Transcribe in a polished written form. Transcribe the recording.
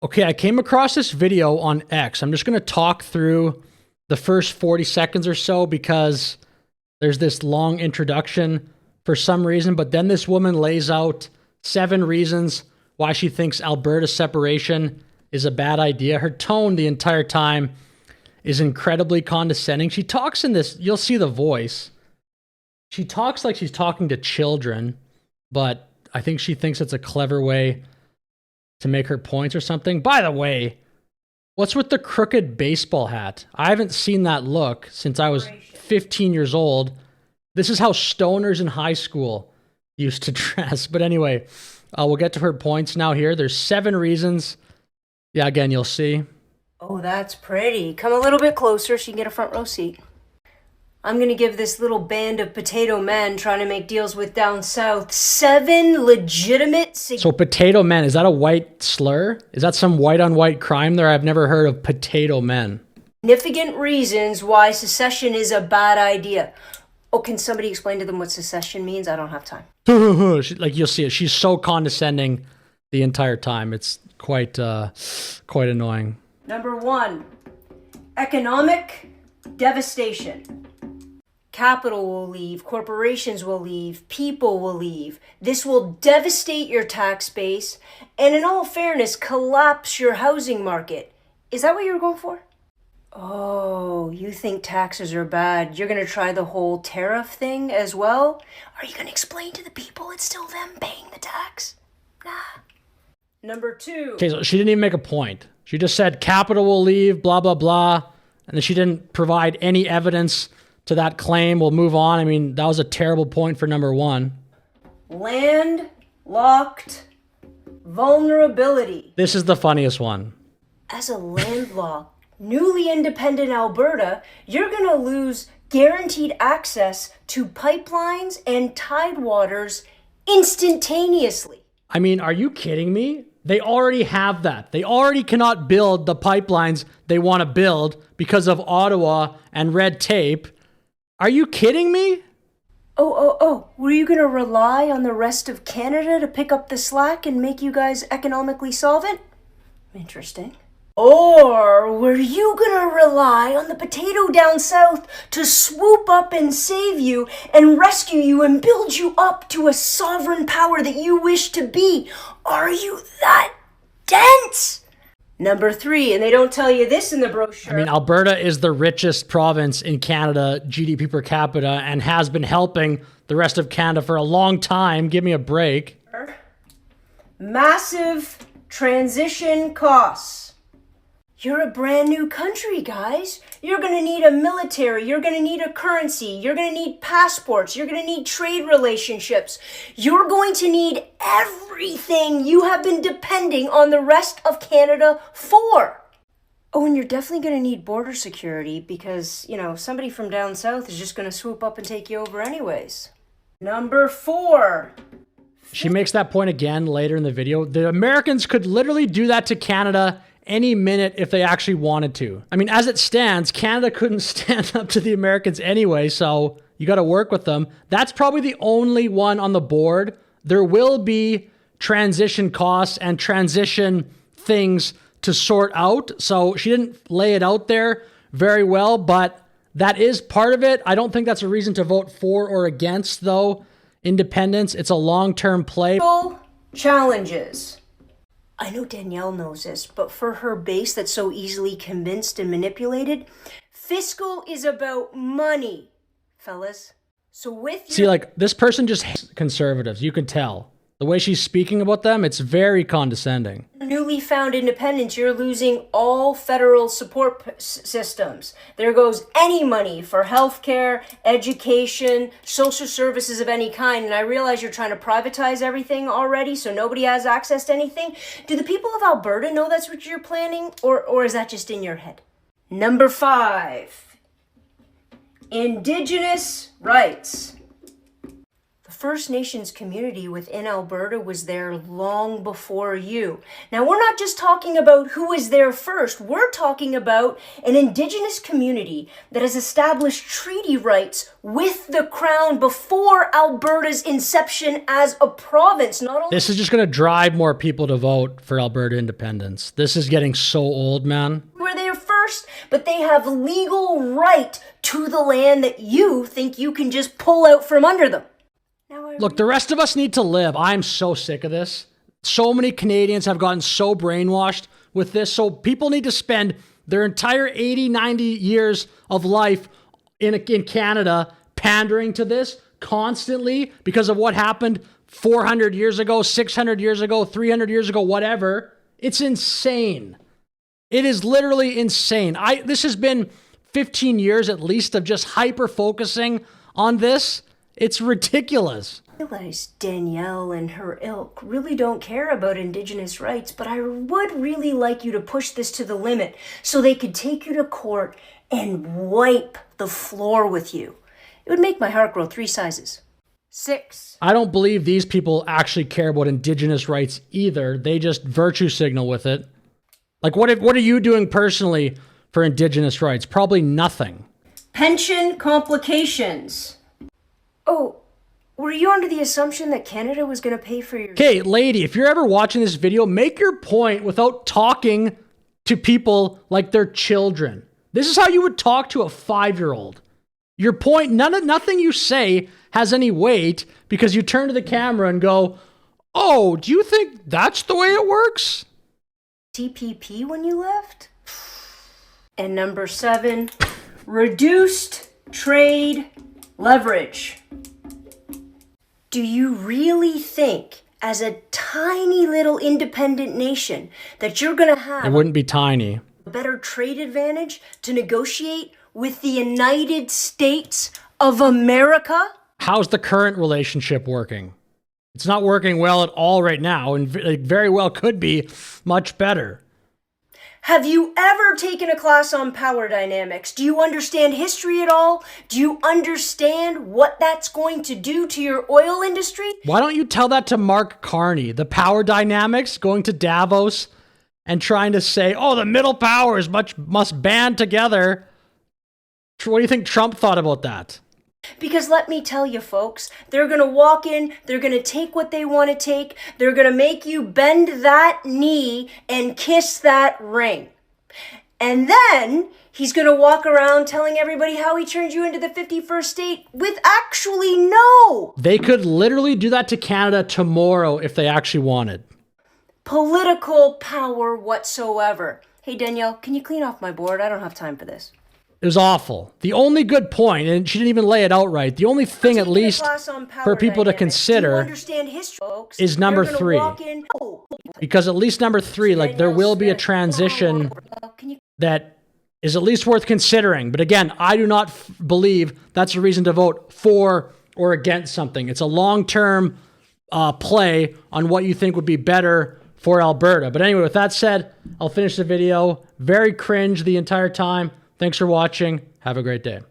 Okay, I came across this video on X. I'm just going to talk through the first 40 seconds or so because there's this long introduction for some reason, but then this woman lays out 7 reasons why she thinks Alberta separation is a bad idea. Her tone the entire time is incredibly condescending. She talks in this, you'll see the voice. She talks like she's talking to children, but I think she thinks it's a clever way to make her points or something. By the way, what's with the crooked baseball hat? I haven't seen that look since I was 15 years old. This is how stoners in high school used to dress. But anyway, we'll get to her points now here. There's 7 reasons. Yeah, again, you'll see. Oh, that's pretty. Come a little bit closer so you can get a front row seat. I'm going to give this little band of potato men trying to make deals with down south 7 legitimate... So potato men, is that a white slur? Is that some white on white crime there? I've never heard of potato men. Significant reasons why secession is a bad idea. Oh, can somebody explain to them what secession means? I don't have time. Like, you'll see it. She's so condescending the entire time. It's quite annoying. Number 1, economic devastation. Capital will leave, corporations will leave, people will leave. This will devastate your tax base and, in all fairness, collapse your housing market. Is that what you were going for? Oh, you think taxes are bad. You're going to try the whole tariff thing as well? Are you going to explain to the people it's still them paying the tax? Nah. Number 2. Okay, so she didn't even make a point. She just said capital will leave, blah, blah, blah. And then she didn't provide any evidence to that claim. We'll move on. I mean, that was a terrible point for number 1. Landlocked vulnerability. This is the funniest one. As a landlocked, newly independent Alberta, you're going to lose guaranteed access to pipelines and tidewaters instantaneously. I mean, are you kidding me? They already have that. They already cannot build the pipelines they want to build because of Ottawa and red tape. Are you kidding me? Oh, were you going to rely on the rest of Canada to pick up the slack and make you guys economically solvent? Interesting. Or were you going to rely on the potato down south to swoop up and save you and rescue you and build you up to a sovereign power that you wish to be? Are you that dense? Number 3, and they don't tell you this in the brochure. I mean, Alberta is the richest province in Canada, GDP per capita, and has been helping the rest of Canada for a long time. Give me a break. Massive transition costs. You're a brand new country, guys. You're going to need a military. You're going to need a currency. You're going to need passports. You're going to need trade relationships. You're going to need everything you have been depending on the rest of Canada for. Oh, and you're definitely going to need border security because, somebody from down south is just going to swoop up and take you over anyways. Number 4. She makes that point again later in the video. The Americans could literally do that to Canada any minute if they actually wanted to. I mean, as it stands, Canada couldn't stand up to the Americans anyway, so you got to work with them. That's probably the only one on the board. There will be transition costs and transition things to sort out, so she didn't lay it out there very well, but that is part of it. I don't think that's a reason to vote for or against, though, independence. It's a long-term play. Challenges. I know Danielle knows this, but for her base that's so easily convinced and manipulated, fiscal is about money, fellas. So See, like, this person just hates conservatives. You can tell. The way she's speaking about them, it's very condescending. Newly found independence, you're losing all federal support systems. There goes any money for healthcare, education, social services of any kind. And I realize you're trying to privatize everything already, so nobody has access to anything. Do the people of Alberta know that's what you're planning, or is that just in your head? Number 5, Indigenous rights. The First Nations community within Alberta was there long before you. Now, we're not just talking about who was there first. We're talking about an Indigenous community that has established treaty rights with the Crown before Alberta's inception as a province. Not only This is just going to drive more people to vote for Alberta independence. This is getting so old, man. were there first, but they have legal right to the land that you think you can just pull out from under them. Look, the rest of us need to live. I'm so sick of this. So many Canadians have gotten so brainwashed with this. So people need to spend their entire 80, 90 years of life in Canada pandering to this constantly because of what happened 400 years ago, 600 years ago, 300 years ago, whatever. It's insane. It is literally insane. This has been 15 years at least of just hyper focusing on this. It's ridiculous. I realize Danielle and her ilk really don't care about Indigenous rights, but I would really like you to push this to the limit so they could take you to court and wipe the floor with you. It would make my heart grow 3 sizes. 6. I don't believe these people actually care about Indigenous rights either. They just virtue signal with it. Like, what are you doing personally for Indigenous rights? Probably nothing. Pension complications. Oh, were you under the assumption that Canada was going to pay for your... Okay, lady, if you're ever watching this video, make your point without talking to people like they're children. This is how you would talk to a 5-year-old. Your point, nothing you say has any weight because you turn to the camera and go, oh, do you think that's the way it works? TPP when you left? And number 7, reduced trade leverage. Do you really think, as a tiny little independent nation, that you're going to have It wouldn't be tiny. a better trade advantage to negotiate with the United States of America? How's the current relationship working? It's not working well at all right now, and it very well could be much better. Have you ever taken a class on power dynamics? Do you understand history at all? Do you understand what that's going to do to your oil industry? Why don't you tell that to Mark Carney, the power dynamics, going to Davos and trying to say, oh, the middle powers must band together. What do you think Trump thought about that? Because let me tell you, folks, they're going to walk in, they're going to take what they want to take, they're going to make you bend that knee and kiss that ring. And then he's going to walk around telling everybody how he turned you into the 51st state with actually no They could literally do that to Canada tomorrow if they actually wanted. political power whatsoever. Hey, Danielle, can you clean off my board? I don't have time for this. It was awful. The only good point, and she didn't even lay it out right, the only thing at least for people to consider is number 3. Because at least number 3, like, there will be a transition that is at least worth considering. But again, I do not believe that's a reason to vote for or against something. It's a long-term play on what you think would be better for Alberta. But anyway, with that said, I'll finish the video. Very cringe the entire time. Thanks for watching. Have a great day.